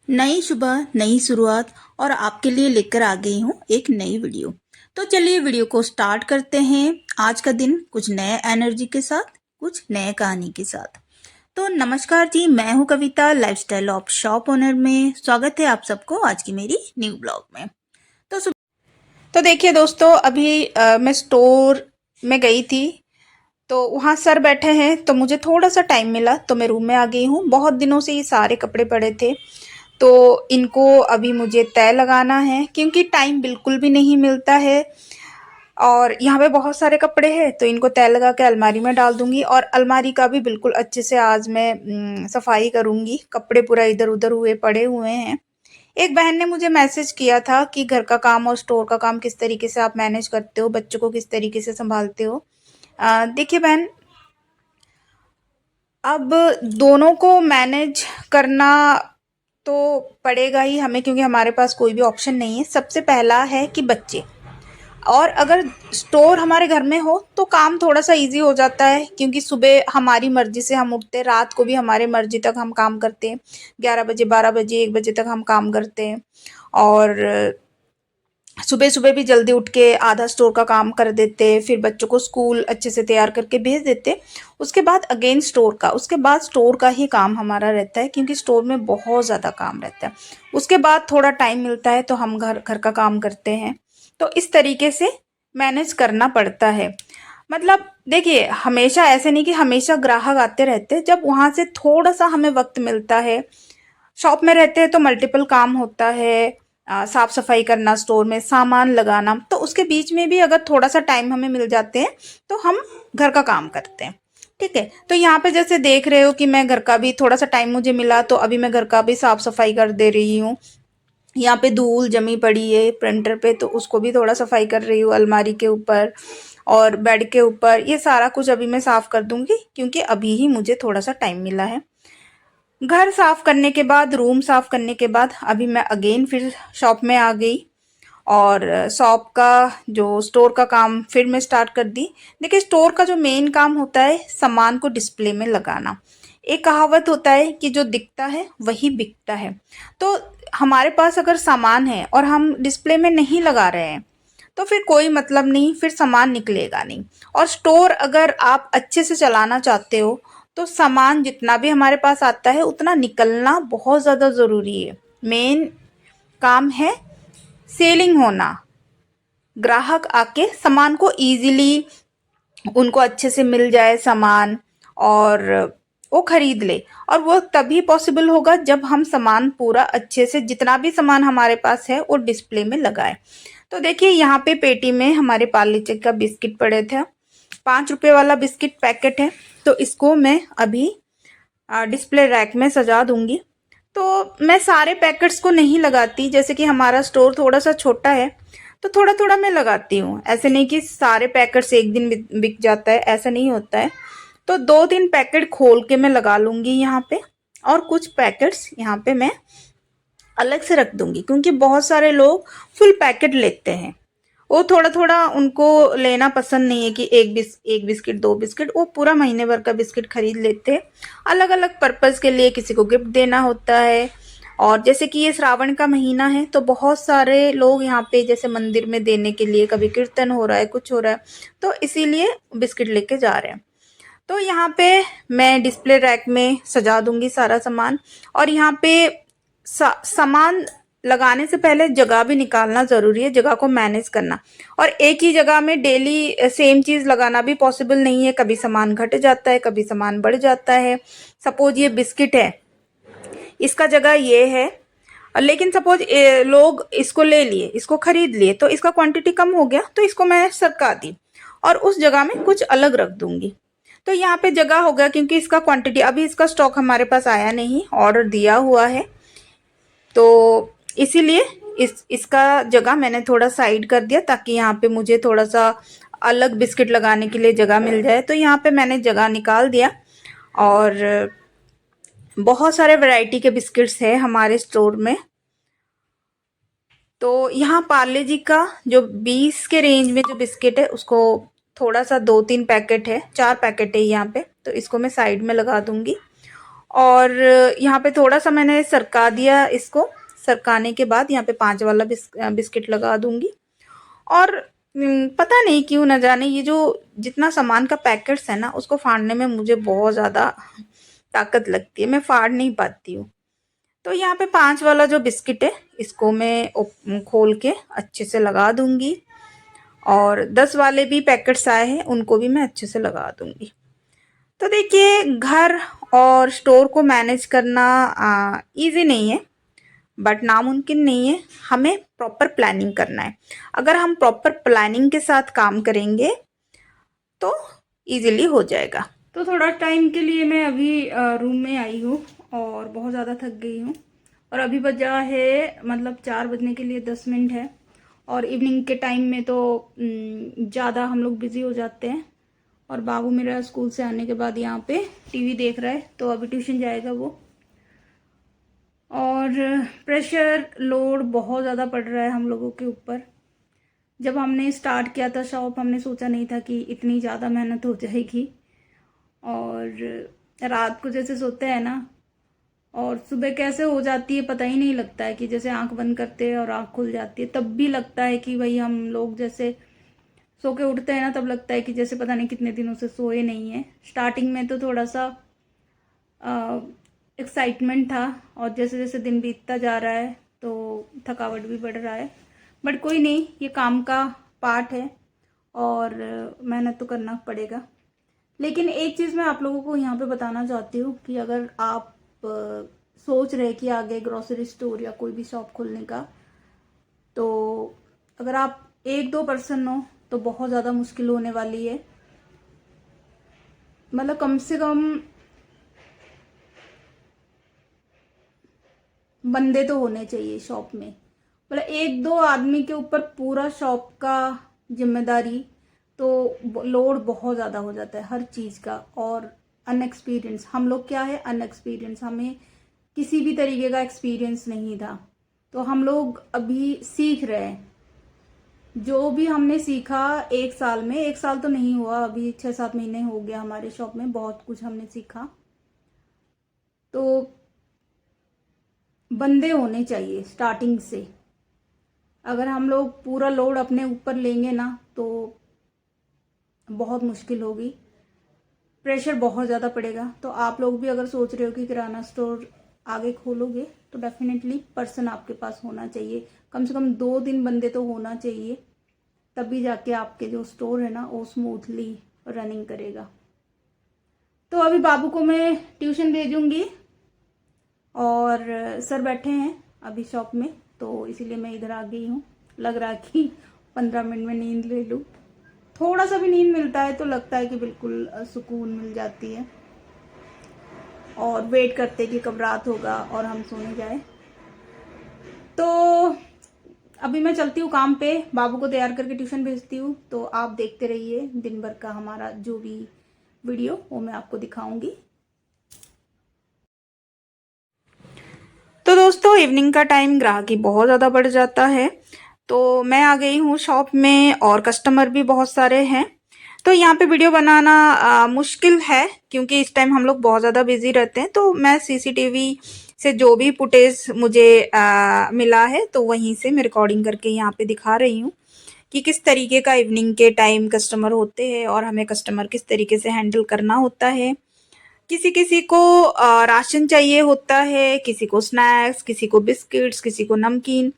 नई सुबह, नई शुरुआत और आपके लिए लेकर आ गई हूँ एक नई वीडियो। तो चलिए वीडियो को स्टार्ट करते हैं। आज का दिन कुछ नए एनर्जी के साथ, कुछ नए कहानी के साथ। तो नमस्कार जी, मैं हूँ कविता, लाइफस्टाइल ऑफ शॉप ओनर में। स्वागत है आप सबको आज की मेरी न्यू ब्लॉग में। तो तो देखिए दोस्तों, अभी मैं स्टोर में गई थी, तो वहाँ सर बैठे हैं, तो मुझे थोड़ा सा टाइम मिला तो मैं रूम में आ गई हूँ। बहुत दिनों से ये सारे कपड़े पड़े थे, तो इनको अभी मुझे तय लगाना है क्योंकि टाइम बिल्कुल भी नहीं मिलता है। और यहाँ पे बहुत सारे कपड़े हैं, तो इनको तय लगा के अलमारी में डाल दूंगी। और अलमारी का भी बिल्कुल अच्छे से आज मैं सफाई करूंगी। कपड़े पूरा इधर उधर हुए पड़े हुए हैं। एक बहन ने मुझे मैसेज किया था कि घर का काम और स्टोर का काम किस तरीके से आप मैनेज करते हो, बच्चों को किस तरीके से संभालते हो। देखिए बहन, अब दोनों को मैनेज करना तो पड़ेगा ही हमें, क्योंकि हमारे पास कोई भी ऑप्शन नहीं है। सबसे पहला है कि बच्चे, और अगर स्टोर हमारे घर में हो तो काम थोड़ा सा इजी हो जाता है, क्योंकि सुबह हमारी मर्जी से हम उठते हैं, रात को भी हमारी मर्जी तक हम काम करते हैं। 11 बजे, 12 बजे, 1 बजे तक हम काम करते हैं। और सुबह सुबह भी जल्दी उठ के आधा स्टोर का काम कर देते, फिर बच्चों को स्कूल अच्छे से तैयार करके भेज देते। उसके बाद अगेन स्टोर का, उसके बाद स्टोर का ही काम हमारा रहता है, क्योंकि स्टोर में बहुत ज़्यादा काम रहता है। उसके बाद थोड़ा टाइम मिलता है तो हम घर घर का काम करते हैं। तो इस तरीके से मैनेज करना पड़ता है। मतलब देखिए, हमेशा ऐसे नहीं कि हमेशा ग्राहक आते रहते, जब वहाँ से थोड़ा सा हमें वक्त मिलता है। शॉप में रहते हैं तो मल्टीपल काम होता है, साफ सफाई करना, स्टोर में सामान लगाना, तो उसके बीच में भी अगर थोड़ा सा टाइम हमें मिल जाते हैं तो हम घर का काम करते हैं। ठीक है, तो यहाँ पे जैसे देख रहे हो कि मैं घर का भी थोड़ा सा टाइम मुझे मिला, तो अभी मैं घर का भी साफ सफाई कर दे रही हूँ। यहाँ पे धूल जमी पड़ी है प्रिंटर पे, तो उसको भी थोड़ा सफाई कर रही हूँ। अलमारी के ऊपर और बेड के ऊपर ये सारा कुछ अभी मैं साफ कर दूंगी, क्योंकि अभी ही मुझे थोड़ा सा टाइम मिला है। घर साफ करने के बाद, रूम साफ करने के बाद, अभी मैं अगेन फिर शॉप में आ गई और शॉप का जो स्टोर का काम फिर मैं स्टार्ट कर दी। देखिए, स्टोर का जो मेन काम होता है सामान को डिस्प्ले में लगाना। एक कहावत होता है कि जो दिखता है वही बिकता है। तो हमारे पास अगर सामान है और हम डिस्प्ले में नहीं लगा रहे हैं तो फिर कोई मतलब नहीं, फिर सामान निकलेगा नहीं। और स्टोर अगर आप अच्छे से चलाना चाहते हो तो सामान जितना भी हमारे पास आता है उतना निकलना बहुत ज़्यादा ज़रूरी है। मेन काम है सेलिंग होना, ग्राहक आके सामान को इजीली उनको अच्छे से मिल जाए सामान, और वो खरीद ले। और वो तभी पॉसिबल होगा जब हम सामान पूरा अच्छे से, जितना भी सामान हमारे पास है वो डिस्प्ले में लगाए। तो देखिए, यहाँ पे पेटी में हमारे पार्ले जी का बिस्किट पड़े थे। 5 रुपए वाला बिस्किट पैकेट है, तो इसको मैं अभी डिस्प्ले रैक में सजा दूंगी। तो मैं सारे पैकेट्स को नहीं लगाती, जैसे कि हमारा स्टोर थोड़ा सा छोटा है तो थोड़ा थोड़ा मैं लगाती हूँ। ऐसे नहीं कि सारे पैकेट्स एक दिन बिक जाता है, ऐसा नहीं होता है। तो 2-3 पैकेट खोल के मैं लगा लूंगी यहाँ पे, और कुछ पैकेट्स यहाँ पे मैं अलग से रख दूंगी, क्योंकि बहुत सारे लोग फुल पैकेट लेते हैं। वो थोड़ा थोड़ा उनको लेना पसंद नहीं है कि एक बिस्किट, 2 बिस्किट, वो पूरा महीने भर का बिस्किट खरीद लेते हैं। अलग अलग पर्पस के लिए, किसी को गिफ्ट देना होता है। और जैसे कि ये श्रावण का महीना है तो बहुत सारे लोग यहाँ पे जैसे मंदिर में देने के लिए, कभी कीर्तन हो रहा है, कुछ हो रहा है, तो इसीलिए बिस्किट लेके जा रहे हैं। तो यहाँ पे मैं डिस्प्ले रैक में सजा दूंगी सारा सामान। और यहाँ पे सामान लगाने से पहले जगह भी निकालना ज़रूरी है, जगह को मैनेज करना। और एक ही जगह में डेली सेम चीज़ लगाना भी पॉसिबल नहीं है, कभी सामान घट जाता है, कभी सामान बढ़ जाता है। सपोज ये बिस्किट है, इसका जगह ये है, लेकिन सपोज लोग इसको ले लिए, इसको खरीद लिए, तो इसका क्वांटिटी कम हो गया, तो इसको मैं सरका दी और उस जगह में कुछ अलग रख दूंगी। तो यहाँ पे जगह हो गया, क्योंकि इसका क्वांटिटी, अभी इसका स्टॉक हमारे पास आया नहीं, ऑर्डर दिया हुआ है, तो इसीलिए इसका जगह मैंने थोड़ा साइड कर दिया, ताकि यहाँ पे मुझे थोड़ा सा अलग बिस्किट लगाने के लिए जगह मिल जाए। तो यहाँ पे मैंने जगह निकाल दिया। और बहुत सारे वैरायटी के बिस्किट्स है हमारे स्टोर में। तो यहाँ पार्ले जी का जो 20 के रेंज में जो बिस्किट है, उसको थोड़ा सा 2-3 पैकेट है, 4 पैकेट है यहाँ पे, तो इसको मैं साइड में लगा दूंगी। और यहाँ पे थोड़ा सा मैंने सरका दिया इसको। सरकाने के बाद यहाँ पे 5 वाला बिस्किट लगा दूंगी। और पता नहीं क्यों न जाने ये जो जितना सामान का पैकेट्स है ना, उसको फाड़ने में मुझे बहुत ज़्यादा ताकत लगती है, मैं फाड़ नहीं पाती हूँ। तो यहाँ पे 5 वाला जो बिस्किट है इसको मैं खोल के अच्छे से लगा दूंगी। और 10 वाले भी पैकेट्स आए हैं उनको भी मैं अच्छे से लगा दूंगी। तो देखिए, घर और स्टोर को मैनेज करना इजी नहीं है, बट नामुमकिन नहीं है। हमें प्रॉपर प्लानिंग करना है। अगर हम प्रॉपर प्लानिंग के साथ काम करेंगे तो इजीली हो जाएगा। तो थोड़ा टाइम के लिए मैं अभी रूम में आई हूँ और बहुत ज़्यादा थक गई हूँ। और अभी बजा है मतलब 4 बजने के लिए 10 मिनट है। और इवनिंग के टाइम में तो ज़्यादा हम लोग बिज़ी हो जाते हैं। और बाबू मेरा स्कूल से आने के बाद यहाँ पे टीवी देख रहा है, तो अभी ट्यूशन जाएगा वो। और प्रेशर लोड बहुत ज़्यादा पड़ रहा है हम लोगों के ऊपर। जब हमने स्टार्ट किया था शॉप, हमने सोचा नहीं था कि इतनी ज़्यादा मेहनत हो जाएगी। और रात को जैसे सोते हैं ना, और सुबह कैसे हो जाती है पता ही नहीं लगता है, कि जैसे आंख बंद करते हैं और आंख खुल जाती है, तब भी लगता है कि भाई हम लोग जैसे सो के उठते हैं ना, तब लगता है कि जैसे पता नहीं कितने दिनों से सोए नहीं है। स्टार्टिंग में तो थोड़ा सा एक्साइटमेंट था, और जैसे जैसे दिन बीतता जा रहा है तो थकावट भी बढ़ रहा है। बट कोई नहीं, ये काम का पार्ट है और मेहनत तो करना पड़ेगा। लेकिन एक चीज़ मैं आप लोगों को यहाँ पे बताना चाहती हूँ कि अगर आप सोच रहे कि आगे ग्रोसरी स्टोर या कोई भी शॉप खोलने का, तो अगर आप 1-2 पर्सन हो तो बहुत ज़्यादा मुश्किल होने वाली है। मतलब कम से कम बंदे तो होने चाहिए शॉप में। मतलब 1-2 आदमी के ऊपर पूरा शॉप का जिम्मेदारी, तो लोड बहुत ज़्यादा हो जाता है हर चीज़ का। और अनएक्सपीरियंस, हम लोग क्या है, अनएक्सपीरियंस, हमें किसी भी तरीके का एक्सपीरियंस नहीं था, तो हम लोग अभी सीख रहे हैं। जो भी हमने सीखा 1 साल में, 1 साल तो नहीं हुआ, अभी 6-7 महीने हो गया हमारे शॉप में, बहुत कुछ हमने सीखा। तो बंदे होने चाहिए स्टार्टिंग से। अगर हम लोग पूरा लोड अपने ऊपर लेंगे ना, तो बहुत मुश्किल होगी, प्रेशर बहुत ज़्यादा पड़ेगा। तो आप लोग भी अगर सोच रहे हो कि किराना स्टोर आगे खोलोगे, तो डेफिनेटली पर्सन आपके पास होना चाहिए, कम से कम 2 दिन बंदे तो होना चाहिए, तभी जाके आपके जो स्टोर है ना वो स्मूथली रनिंग करेगा। तो अभी बाबू को मैं ट्यूशन भेजूंगी, और सर बैठे हैं अभी शॉप में, तो इसीलिए मैं इधर आ गई हूँ। लग रहा है कि 15 मिनट में नींद ले लूँ। थोड़ा सा भी नींद मिलता है तो लगता है कि बिल्कुल सुकून मिल जाती है। और वेट करते कि कब रात होगा और हम सोने जाए। तो अभी मैं चलती हूँ काम पे, बाबू को तैयार करके ट्यूशन भेजती हूँ। तो आप देखते रहिए दिन भर का हमारा जो भी वीडियो, वो मैं आपको दिखाऊंगी। तो दोस्तों, इवनिंग का टाइम ग्राहकी बहुत ज़्यादा बढ़ जाता है, तो मैं आ गई हूँ शॉप में और कस्टमर भी बहुत सारे हैं। तो यहाँ पे वीडियो बनाना मुश्किल है, क्योंकि इस टाइम हम लोग बहुत ज़्यादा बिजी रहते हैं। तो मैं सीसीटीवी से जो भी फुटेज मुझे मिला है, तो वहीं से मैं रिकॉर्डिंग करके यहाँ पे दिखा रही हूँ कि किस तरीके का इवनिंग के टाइम कस्टमर होते हैं और हमें कस्टमर किस तरीके से हैंडल करना होता है। किसी किसी को राशन चाहिए होता है, किसी को स्नैक्स, किसी को बिस्किट्स, किसी को नमकीन।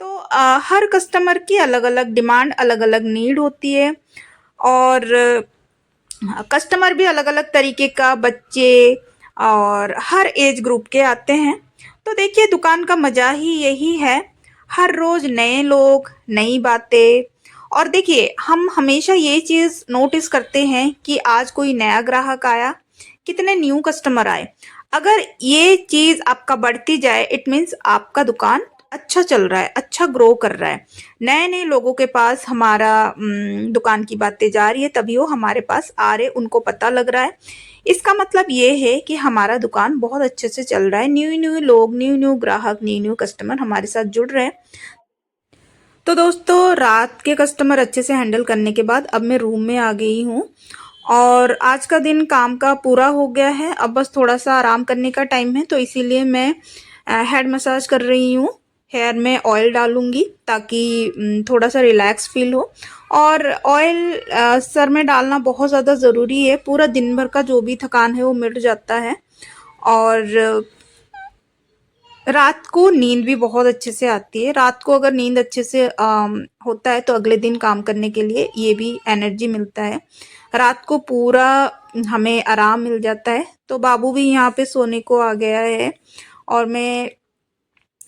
तो हर कस्टमर की अलग अलग डिमांड, अलग अलग नीड होती है। और कस्टमर भी अलग अलग तरीके का, बच्चे और हर एज ग्रुप के आते हैं। तो देखिए, दुकान का मजा ही यही है, हर रोज नए लोग, नई बातें। और देखिए, हम हमेशा ये चीज नोटिस करते हैं कि आज कोई नया ग्राहक आया, कितने न्यू कस्टमर आए। अगर ये चीज आपका बढ़ती जाए, इट मीन्स आपका दुकान अच्छा चल रहा है, अच्छा ग्रो कर रहा है। नए नए लोगों के पास हमारा दुकान की बातें जा रही है, तभी वो हमारे पास आ रहे, उनको पता लग रहा है। इसका मतलब ये है कि हमारा दुकान बहुत अच्छे से चल रहा है। न्यू न्यू लोग, न्यू न्यू ग्राहक, न्यू न्यू कस्टमर हमारे साथ जुड़ रहे हैं। तो दोस्तों, रात के कस्टमर अच्छे से हैंडल करने के बाद अब मैं रूम में आ गई हूँ। और आज का दिन काम का पूरा हो गया है, अब बस थोड़ा-सा आराम करने का टाइम है, तो इसीलिए मैं हेड मसाज कर रही हूँ। हेयर में ऑयल डालूँगी ताकि थोड़ा-सा रिलैक्स फ़ील हो। और ऑयल सर में डालना बहुत ज़्यादा ज़रूरी है, पूरा दिन भर का जो भी थकान है वो मिट जाता है। और रात को नींद भी बहुत अच्छे से आती है। रात को अगर नींद अच्छे से होता है तो अगले दिन काम करने के लिए ये भी एनर्जी मिलता है। रात को पूरा हमें आराम मिल जाता है। तो बाबू भी यहाँ पे सोने को आ गया है और मैं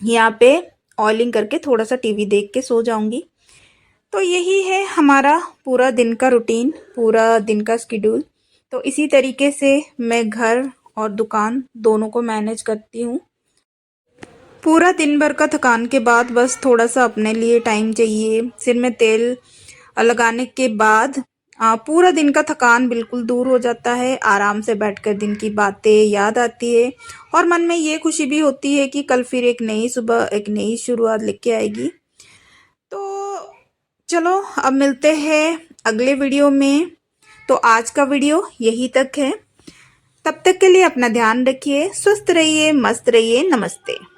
यहाँ पे ऑयलिंग करके थोड़ा-सा टीवी देख के सो जाऊँगी। तो यही है हमारा पूरा दिन का रूटीन, पूरा दिन का शेड्यूल। तो इसी तरीके से मैं घर और दुकान दोनों को मैनेज करती हूँ। पूरा दिन भर का थकान के बाद बस थोड़ा-सा अपने लिए टाइम चाहिए। सिर में तेल लगाने के बाद पूरा दिन का थकान बिल्कुल दूर हो जाता है। आराम से बैठकर दिन की बातें याद आती है और मन में ये खुशी भी होती है कि कल फिर एक नई सुबह, एक नई शुरुआत लेके आएगी। तो चलो अब मिलते हैं अगले वीडियो में। तो आज का वीडियो यहीं तक है। तब तक के लिए अपना ध्यान रखिए, स्वस्थ रहिए, मस्त रहिए। नमस्ते।